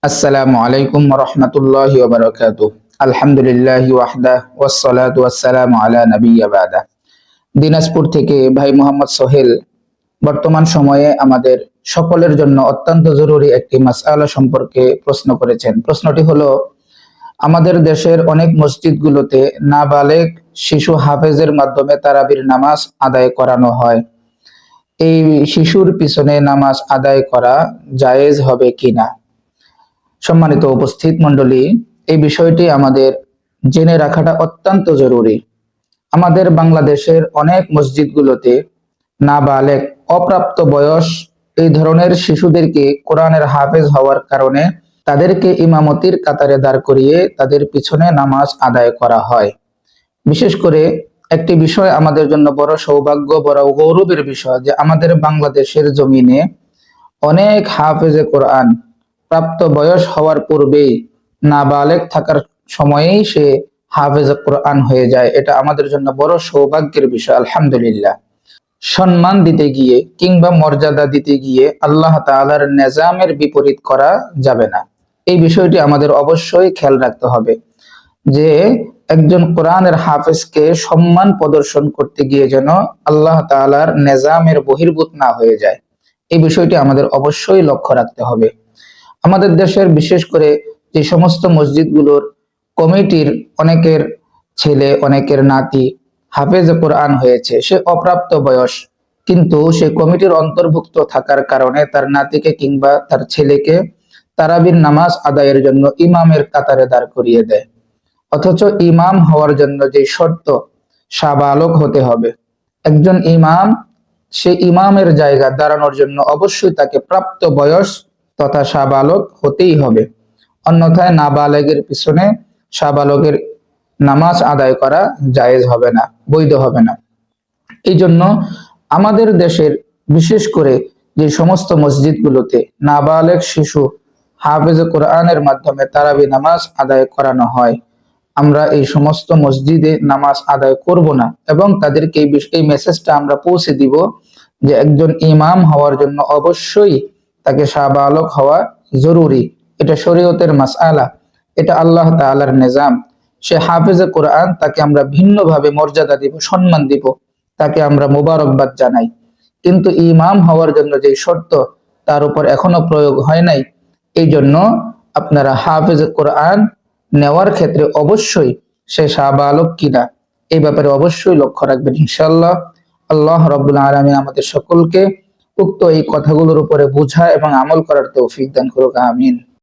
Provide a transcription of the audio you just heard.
আসসালামু আলাইকুম ওয়া রাহমাতুল্লাহি ওয়া বারাকাতুহু। আলহামদুলিল্লাহি ওয়াহদা ওয়াসসালাতু ওয়াসসালামু আলা নাবিয়্যি বা'দা। দিনাজপুর থেকে ভাই মোহাম্মদ সোহেল বর্তমান সময়ে আমাদের সকলের জন্য অত্যন্ত জরুরি একটি মাসআলা সম্পর্কে প্রশ্ন করেছেন। প্রশ্নটি হলো, আমাদের দেশের অনেক মসজিদগুলোতে নাবালেগ শিশু হাফেজের মাধ্যমে তারাবির নামাজ আদায় করানো হয়। এই শিশুর পিছনে নামাজ আদায় করা জায়েজ হবে কিনা? সম্মানিত উপস্থিত মণ্ডলী, এই বিষয়টি আমাদের জেনে রাখাটা অত্যন্ত জরুরি। আমাদের বাংলাদেশের অনেক মসজিদগুলোতে নাবালেগ অপ্রাপ্ত বয়স এই ধরনের শিশুদেরকে কোরআনের হাফেজ হওয়ার কারণে তাদেরকে ইমামতির কাতারে দাঁড় করিয়ে তাদের পিছনে নামাজ আদায় করা হয়। বিশেষ করে একটি বিষয় আমাদের জন্য বড় সৌভাগ্য, বড় গৌরবের বিষয় যে আমাদের বাংলাদেশের জমিনে অনেক হাফেজে কোরআন প্রাপ্ত বয়স হওয়ার পূর্বেই নাবালেগ থাকার সময়েই সে হাফেজ কোরআন হয়ে যায়। এটা আমাদের জন্য বড় সৌভাগ্যের বিষয়, আলহামদুলিল্লাহ। সম্মান দিতে গিয়ে কিংবা মর্যাদা দিতে গিয়ে আল্লাহ তাআলার নিজামের বিপরীত করা যাবে না। এই বিষয়টি আমাদের অবশ্যই খেয়াল রাখতে হবে যে একজন কোরআনের হাফেজকে সম্মান প্রদর্শন করতে গিয়ে যেন আল্লাহ তাআলার নিজামের বহির্ভূত না হয়ে যায়। এই বিষয়টি আমাদের অবশ্যই লক্ষ্য রাখতে হবে। আমাদের দেশের বিশেষ করে যে সমস্ত মসজিদগুলোর কমিটির অনেকের ছেলে, অনেকের নাতি হাফেজ কোরআন হয়েছে, সে অপ্রাপ্ত বয়স, কিন্তু সে কমিটির অন্তর্ভুক্ত থাকার কারণে তার নাতিকে কিংবা তার ছেলেকে তারাবির নামাজ আদায়ের জন্য ইমামের কাতারে দাঁড় করিয়ে দেয়। অথচ ইমাম হওয়ার জন্য যে শর্ত, সাবালক হতে হবে। একজন ইমাম, সে ইমামের জায়গা দাঁড়ানোর জন্য অবশ্যই তাকে প্রাপ্ত বয়স তথা সাবালক হতেই হবে। অন্যথায় নাবালেগের পিছনে সাবালকের নামাজ আদায় করা জায়েজ হবে না, বৈধ হবে না। এই জন্য আমাদের দেশের বিশেষ করে যে সমস্ত মসজিদগুলোতে নাবালেগ শিশু হাফেজ কোরআনের মাধ্যমে তারাবি নামাজ আদায় করানো হয়, আমরা এই সমস্ত মসজিদে নামাজ আদায় করব না এবং তাদেরকে এই মেসেজটা আমরা পৌঁছে দিব যে একজন ইমাম হওয়ার জন্য অবশ্যই তাকে সাবালক হওয়া জরুরি। এটা শরীয়তের মাসআলা, এটা আল্লাহ তাআলার নিজাম। সে হাফেজে কোরআন, তাকে আমরা ভিন্নভাবে মর্যাদা দিব, সম্মান দিব, তাকে আমরা মোবারকবাদ জানাই। কিন্তু ইমাম হওয়ার জন্য যে শর্ত, তার উপর এখনো প্রয়োগ হয় নাই। এই জন্য আপনারা হাফেজে কোরআন নেওয়ার ক্ষেত্রে অবশ্যই সে সাবালক কিনা এই ব্যাপারে অবশ্যই লক্ষ্য রাখবেন ইনশাআল্লাহ। আল্লাহ রাব্বুল আলামিন আমাদের সকলকে উক্ত এই কথাগুলোর উপরে বোঝা এবং আমল করার তৌফিক দান করুক, আমিন।